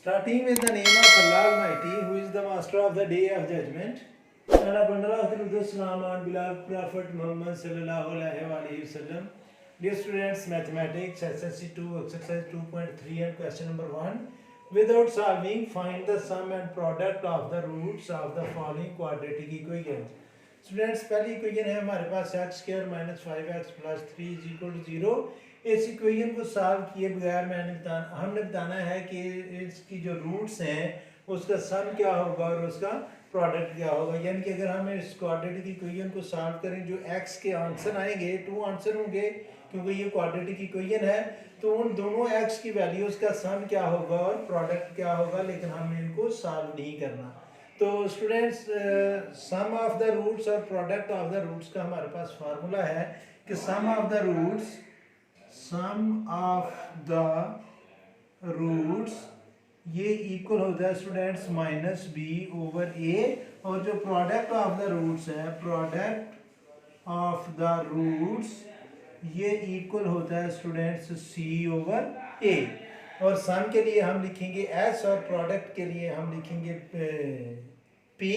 Starting with the name of Allah Almighty, who is the master of the day of judgment. And upon Allah Salam on beloved Prophet Muhammad sallallahu alaihi wasallam. Dear students, mathematics, SSC 2, exercise 2.3 and question number 1. Without solving, find the sum and product of the roots of the following quadratic equations. Students पहली equation है हमारे पास x square minus 5x plus 3 is equal to 0। इस equation को solve किए बगैर हमने बताना है कि इसकी जो रूट्स हैं उसका सम क्या होगा और उसका प्रोडक्ट क्या होगा। यानी कि अगर हम इस क्वाड्रेटिक इक्वेशन को सॉल्व करें, जो x के आंसर आएंगे 2 आंसर होंगे क्योंकि ये क्वाड्रेटिक इक्वेशन है, तो उन दोनों x की वैल्यूज़ का सम क्या होगा और प्रोडक्ट क्या होगा, लेकिन हमने इनको सॉल्व नहीं करना। तो students sum of the roots और प्रोडक्ट ऑफ द रूट्स का हमारे पास फार्मूला है कि सम ऑफ द रूट्स ये इक्वल होता है students minus B over A, और जो प्रोडक्ट ऑफ द रूट्स है, प्रोडक्ट ऑफ द रूट्स ये इक्वल होता है स्टूडेंट्स सी ओवर ए। और सम के लिए हम लिखेंगे एस और प्रोडक्ट के लिए हम लिखेंगे पी।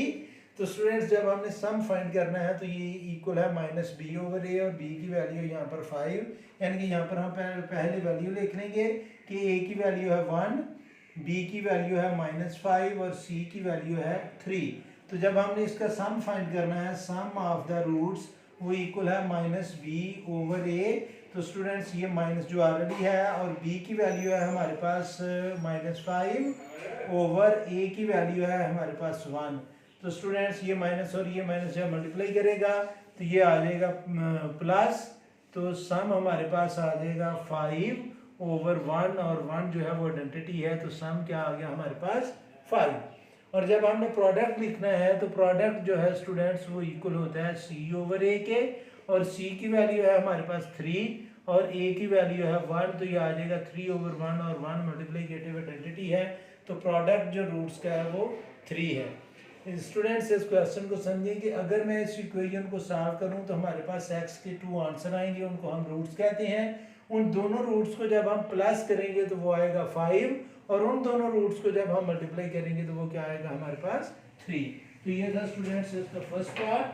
तो स्टूडेंट्स जब हमने सम फाइंड करना है तो ये इक्वल है माइनस बी ओवर ए, और बी की वैल्यू यहाँ पर 5, यानी कि यहाँ पर हम पहले वैल्यू लिख लेंगे कि ए की वैल्यू है 1, बी की वैल्यू है -5 और सी की वैल्यू है 3। तो जब हमने इसका सम फाइंड करना है, सम ऑफ द रूट्स वो इक्वल है माइनस बी ओवर ए। तो स्टूडेंट्स ये माइनस जो ऑलरेडी है, और b की वैल्यू है हमारे पास -5 ओवर a की वैल्यू है हमारे पास 1। तो स्टूडेंट्स ये माइनस और ये माइनस जब मल्टीप्लाई करेगा तो ये आ जाएगा प्लस, तो सम हमारे पास आ जाएगा 5 ओवर 1, और 1 जो है वो आइडेंटिटी है, तो सम क्या आ गया हमारे पास 5। और जब हमने प्रोडक्ट लिखना है तो प्रोडक्ट जो है स्टूडेंट्स वो इक्वल होता है c ओवर a के, और c की वैल्यू है हमारे पास 3 और a की वैल्यू है 1, तो ये आ जाएगा 3 ओवर 1, और 1 मल्टीप्लीकेटिव आइडेंटिटी है, तो प्रोडक्ट जो रूट्स का है वो 3 है। स्टूडेंट्स इस क्वेश्चन को समझें कि अगर मैं इस इक्वेशन को सॉल्व करूं तो हमारे पास x के 2 आंसर आएंगे, उनको हम रूट्स कहते हैं। उन दोनों रूट्स को जब हम प्लस करेंगे तो वो आएगा 5, और उन दोनों रूट्स को जब हम मल्टीप्लाई करेंगे तो वो क्या आएगा हमारे पास 3। तो ये था स्टूडेंट्स इसका फर्स्ट पार्ट।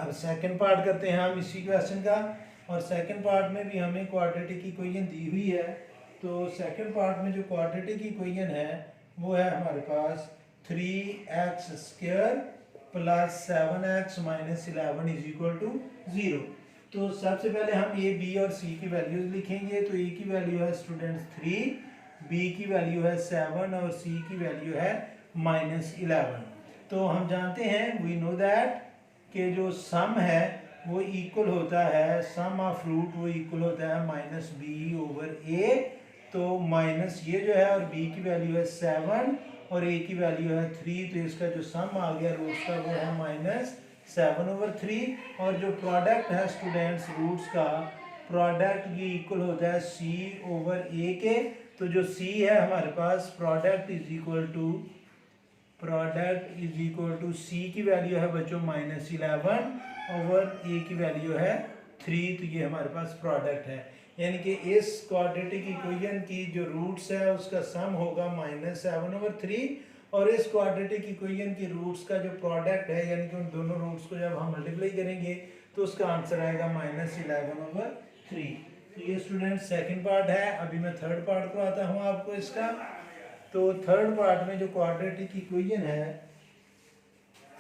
अब सेकंड पार्ट करते हैं हम इसी क्वेश्चन का, और सेकंड पार्ट में भी हमें क्वाड्रेटिक इक्वेशन दी हुई है। तो सेकंड पार्ट में जो क्वाड्रेटिक इक्वेशन है वो है हमारे पास 3x square plus 7x minus 11 is equal to 0। तो सबसे पहले हम a, b और c की वैल्यूज लिखेंगे। तो a की वैल्यू है स्टूडेंट्स 3, b की वैल्यू है 7 और c की वैल्यू है -11। तो हम जानते हैं, वी नो दैट कि जो सम है वो इक्वल होता है, सम ऑफ रूट वो इक्वल होता है माइनस बी ओवर ए। तो माइनस ये जो है, और b की वैल्यू है 7 और a की वैल्यू है 3, तो इसका जो सम आ गया रूट्स का वो है -7 ओवर 3। और जो प्रोडक्ट है स्टूडेंट्स रूट्स का, प्रोडक्ट ये इक्वल होता है c ओवर a के। तो जो c है हमारे पास, product is equal to c की वैल्यू है बच्चों -11 ओवर a की वैल्यू है 3, तो ये हमारे पास प्रोडक्ट है। यानी कि इस क्वाड्रेटिक इक्वेशन की जो रूट्स है उसका सम होगा -7 ओवर 3, और इस क्वाड्रेटिक इक्वेशन की रूट्स का जो प्रोडक्ट है, यानी कि उन दोनों रूट्स को जब हम मल्टीप्लाई करेंगे तो उसका आंसर आएगा -11 ओवर 3। तो ये स्टूडेंट सेकंड पार्ट है। अभी मैं थर्ड पार्ट को आता हूँ आपको इसका। तो थर्ड पार्ट में जो क्वाड्रेटिक इक्वेशन है,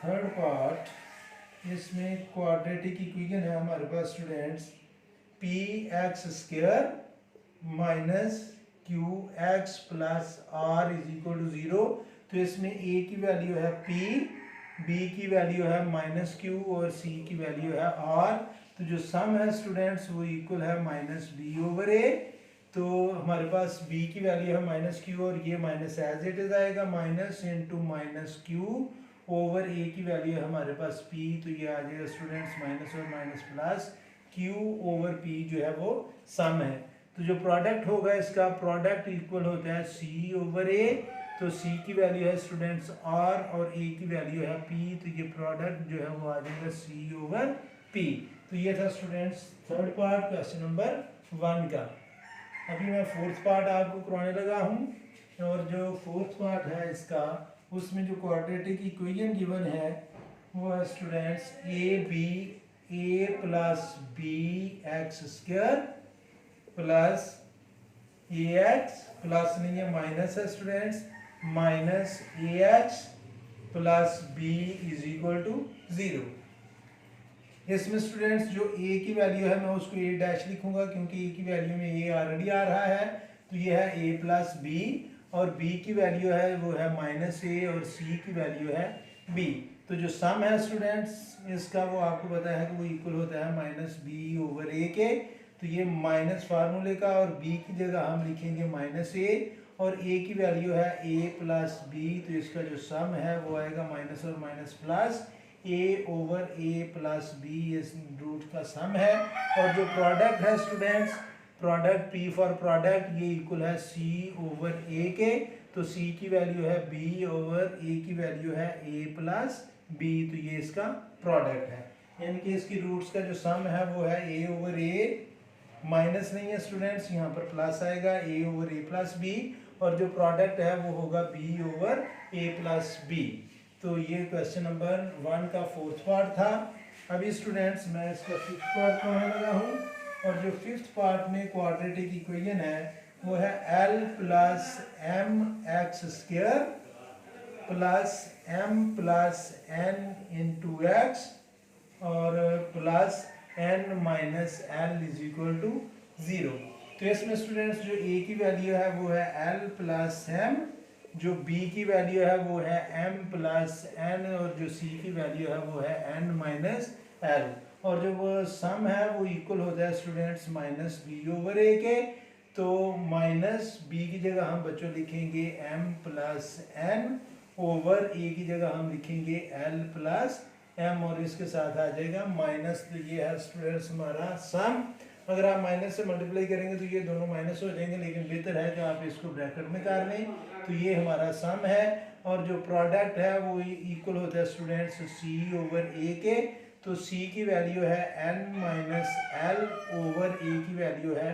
थर्ड पार्ट इसमें क्वाड्रेटिक इक्वेशन है हमारे पास students px square minus qx plus r is equal to 0। तो इसमें a की वैल्यू है p, b की वैल्यू है -q और c की वैल्यू है r। तो जो सम है स्टूडेंट्स वो इक्वल है -b ओवर a। तो हमारे पास b की वैल्यू है -q और ये माइनस एज इट इज आएगा, minus into -q over a की वैल्यू है हमारे पास p। तो ये आ जाएगा स्टूडेंट्स माइनस और minus plus q over p जो है वो सम है। तो जो प्रोडक्ट होगा इसका, प्रोडक्ट इक्वल होता है c ओवर a। तो c की वैल्यू है स्टूडेंट्स r और a की वैल्यू है p, तो ये प्रोडक्ट जो है वो आ जाएगा c ओवर p। तो ये था students third part question number 1 का। अभी मैं फोर्थ पार्ट आपको कराने लगा हूँ। और जो फोर्थ पार्ट है इसका, उसमें जो क्वाड्रेटिक इक्वेशन गिवन है वो है students a plus b x square plus a x plus नहीं है माइनस है students, minus a x plus b is equal to 0। इसमें स्टूडेंट्स जो a की वैल्यू है मैं उसको a डैश लिखूंगा क्योंकि a की वैल्यू में a ऑलरेडी आ रहा है, तो ये है a प्लस बी, और b की वैल्यू है वो है माइनस a, और c की वैल्यू है b। तो जो सम है स्टूडेंट्स इसका वो आपको पता है कि वो इक्वल होता है माइनस बी ओवर a के, तो ये माइनस फार्मूले का, और b की जगह हम लिखेंगे माइनस a, और a की वैल्यू है a प्लस b, तो इसका जो सम है वो आएगा माइनस और minus plus a over a plus b, इस रूट का सम है। और जो प्रोडक्ट है students, product p for product ये इक्वल है c ओवर a के, तो c की वैल्यू है b ओवर a की वैल्यू है a प्लस b, तो ये इसका प्रोडक्ट है। यानी कि इसकी रूट्स का जो सम है वो है a ओवर a, माइनस नहीं है स्टूडेंट्स, यहाँ पर प्लस आएगा a over a plus b, और जो प्रोडक्ट है वो होगा b over a plus b। तो ये क्वेश्चन नंबर 1 का फोर्थ पार्ट था। अभी स्टूडेंट्स मैं इसका फिफ्थ पार्ट पढ़ने लगा हूँ, और जो फिफ्थ पार्ट में क्वाड्रेटिक इक्वेशन है वो है l plus m x square plus m plus n into x और plus n minus l is equal to 0। तो इसमें स्टूडेंट्स जो a की वैल्यू है वो है l प्लस m, जो b की वैल्यू है वो है m प्लस n, और जो c की वैल्यू है वो है n माइनस l, और जो वो सम है वो इक्वल होता है students minus b over a के। तो माइनस b की जगह हम बच्चों लिखेंगे m plus n over a की जगह हम लिखेंगे l प्लस m, और इसके साथ आ जाएगा माइनस, तो ये है स्टूडेंट्स हमारा सम। अगर आप माइनस से मल्टीप्लाई करेंगे तो ये दोनों माइनस हो जाएंगे, लेकिन बेहतर है कि आप इसको ब्रैकेट में कर लें। तो ये हमारा सम है, और जो प्रोडक्ट है वो इक्वल होता है स्टूडेंट्स c ओवर a के, तो c की वैल्यू है n minus l over a की वैल्यू है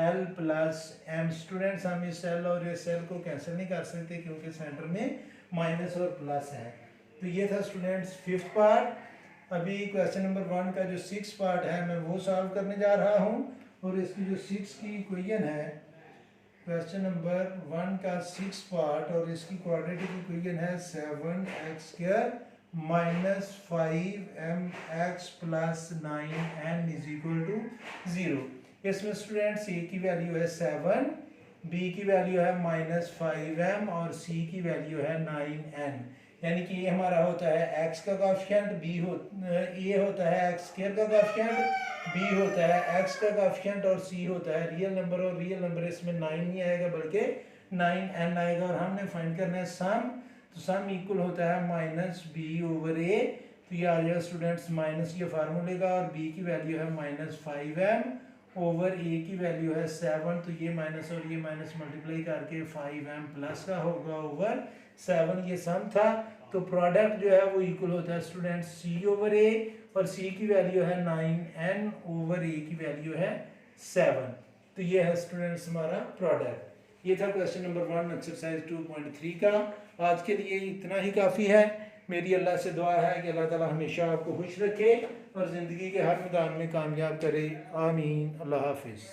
l प्लस m। स्टूडेंट्स हम इस l और इस l को कैंसिल नहीं कर सकते क्योंकि सेंटर में माइनस और प्लस है। तो ये था स्टूडेंट्स फिफ्थ पार्ट। अभी क्वेश्चन नंबर 1 का जो सिक्स पार्ट है मैं वो सॉल्व करने जा रहा हूँ, और इसकी जो सिक्स की इक्वेशन है, क्वेश्चन नंबर 1 का सिक्स पार्ट, और इसकी क्वाड्रेटिक इक्वेशन है 7x square minus 5mx plus 9n is equal to 0। इसमें स्टूडेंट्स a की वैल्यू है 7, b की वैल्यू है माइनस 5m, और c की वैल्यू है 9n। यानी कि ये हमारा होता है x का कोएफिशिएंट, a होता है x स्क्वायर का कोएफिशिएंट, b होता है x का कोएफिशिएंट, और c होता है रियल नंबर, और रियल नंबर इसमें 9 नहीं आएगा बल्कि 9n आएगा, और हमने फाइंड करना है सम। तो सम इक्वल होता है माइनस b ओवर a, तो ये आ जाएगा स्टूडेंट्स माइनस ये फार्मूले का, और b की वैल्यू है माइनस 5m ओवर a की वैल्यू है 7, तो ये माइनस और ये माइनस मल्टीप्लाई करके 5m प्लस का होगा ओवर 7, ये सम था। तो प्रोडक्ट जो है वो इक्वल होता है स्टूडेंट्स c ओवर a, और c की वैल्यू है 9n ओवर a की वैल्यू है 7। तो ये है स्टूडेंट्स हमारा प्रोडक्ट। ये था क्वेश्चन नंबर 1 एक्सरसाइज 2.3 का। आज के लिए इतना ही काफ़ी है। मेरी अल्लाह से दुआ है कि अल्लाह ताला हमेशा आपको खुश रखे और ज़िंदगी के हर मैदान में कामयाब करे। आमीन। अल्लाह हाफिज़।